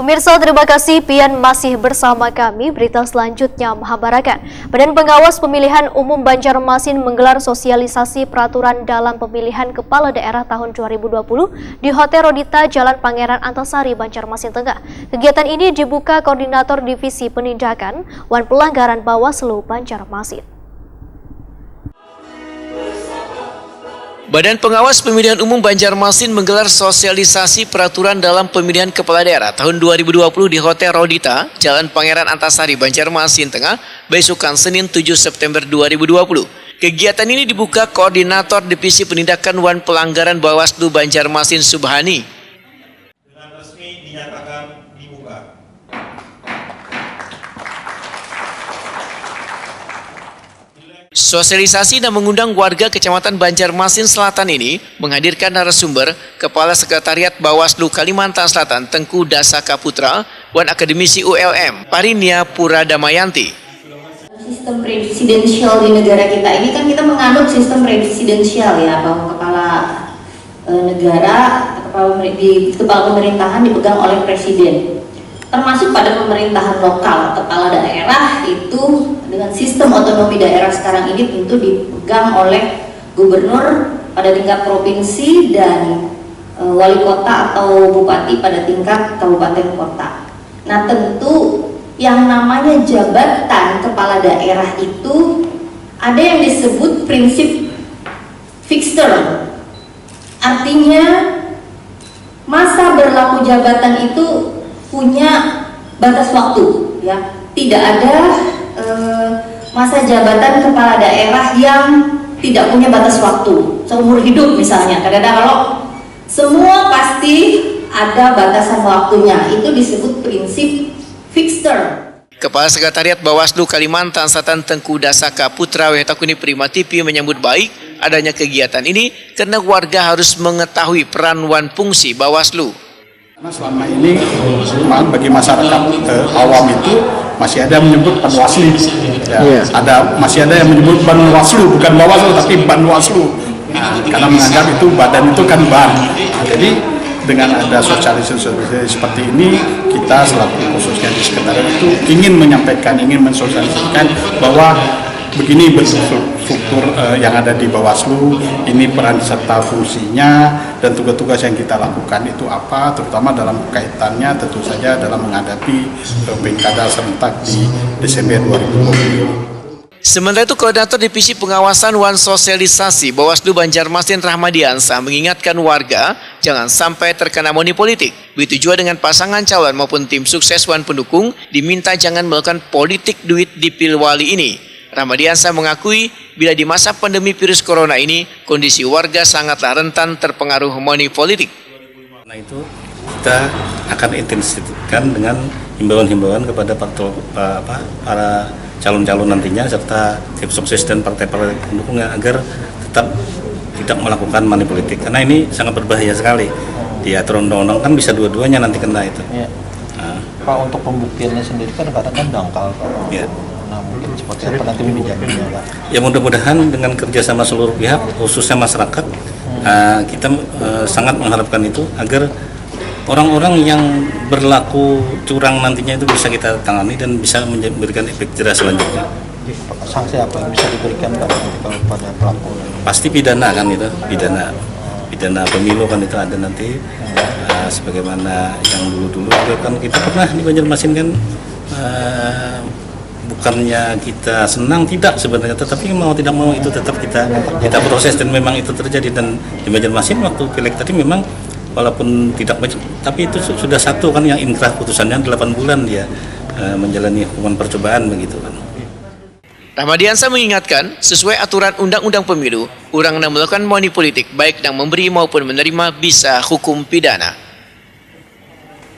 Pemirsa, terima kasih Pian masih bersama kami. Berita selanjutnya Mahabarakan. Badan Pengawas Pemilihan Umum Banjarmasin menggelar sosialisasi peraturan dalam pemilihan kepala daerah tahun 2020 di Hotel Rodita, Jalan Pangeran Antasari, Banjarmasin Tengah. Kegiatan ini dibuka Koordinator Divisi Penindakan Wan Pelanggaran Bawaslu Banjarmasin. Badan Pengawas Pemilihan Umum Banjarmasin menggelar sosialisasi peraturan dalam pemilihan kepala daerah tahun 2020 di Hotel Rodita, Jalan Pangeran Antasari, Banjarmasin Tengah, besokan Senin 7 September 2020. Kegiatan ini dibuka Koordinator Divisi Penindakan Wan Pelanggaran Bawaslu Banjarmasin Subhani. Dengan resmi dinyatakan dibuka. Sosialisasi dan mengundang warga Kecamatan Banjarmasin Selatan ini menghadirkan narasumber Kepala Sekretariat Bawaslu Kalimantan Selatan Tengku Dasaka Putra, Wan Akademisi ULM Parinia Pura Damayanti. Sistem presidensial di negara kita ini kan kita menganut sistem presidensial ya, bahwa kepala negara, kepala pemerintahan dipegang oleh presiden. Termasuk pada pemerintahan lokal, kepala daerah itu dengan sistem otonomi daerah sekarang ini tentu dipegang oleh gubernur pada tingkat provinsi dan wali kota atau bupati pada tingkat kabupaten kota. Nah, tentu yang namanya jabatan kepala daerah itu ada yang disebut prinsip fixed term. Artinya masa berlaku jabatan itu punya batas waktu, ya. Tidak ada masa jabatan kepala daerah yang tidak punya batas waktu seumur hidup misalnya. Kadang-kadang kalau semua pasti ada batasan waktunya, itu disebut prinsip fixed term. Kepala Sekretariat Bawaslu Kalimantan Selatan Tengku Dasaka Putra Wetakuni Prima TV menyambut baik adanya kegiatan ini karena warga harus mengetahui peran wan fungsi Bawaslu. Karena selama ini bagi masyarakat awam itu masih ada yang menyebut Panwaslu, ya, masih ada yang menyebut Banwaslu, bukan Bawaslu tapi Banwaslu, karena menganggap itu badan itu kan ban. Jadi dengan ada sosialisasi seperti ini, kita selaku khususnya di sekretariat itu ingin menyampaikan, ingin mensosialisasikan bahwa begini struktur yang ada di Bawaslu, ini peran serta fungsinya dan tugas-tugas yang kita lakukan itu apa, terutama dalam kaitannya tentu saja dalam menghadapi pilkada serentak di Desember 2020. Sementara itu, Koordinator Divisi Pengawasan Wan Sosialisasi Bawaslu Banjarmasin Rahmadiansah mengingatkan warga jangan sampai terkena money politik. Begitu juga dengan pasangan calon maupun tim sukses Wan pendukung diminta jangan melakukan politik duit di Pilwali ini. Rahmadiansah mengakui bila di masa pandemi virus corona ini kondisi warga sangatlah rentan terpengaruh money politik. Nah, itu kita akan intensifkan dengan himbauan-himbauan kepada para calon-calon nantinya serta tim sukses dan partai-partai pendukungnya agar tetap tidak melakukan money politik karena ini sangat berbahaya sekali. Diatur undang-undang kan bisa dua-duanya nanti kena itu. Ya. Nah. Pak, untuk pembuktiannya sendiri kan kadang-kadang dangkal Pak. Ya. Nah, mungkin seperti apa nanti menjaminnya Pak? Ya, mudah-mudahan dengan kerjasama seluruh pihak khususnya masyarakat kita sangat mengharapkan itu agar orang-orang yang berlaku curang nantinya itu bisa kita tangani dan bisa memberikan efek jerah selanjutnya. Sanksi apa yang bisa diberikan Pak kalau pada pelaku? Pasti pidana kan itu, pidana pemilu kan itu ada nanti. Sebagaimana yang dulu-dulu kan kita pernah di Banjarmasin kan bukannya kita senang tidak sebenarnya, tetapi mau tidak mau itu tetap kita proses dan memang itu terjadi. Dan di Banjarmasin waktu pileg tadi memang walaupun tidak banyak, tapi itu sudah satu kan yang inkrah putusannya 8 bulan dia menjalani hukuman percobaan begitu kan. Rahmadiansah mengingatkan sesuai aturan Undang-Undang Pemilu, orang yang melakukan money politik baik yang memberi maupun menerima bisa hukum pidana.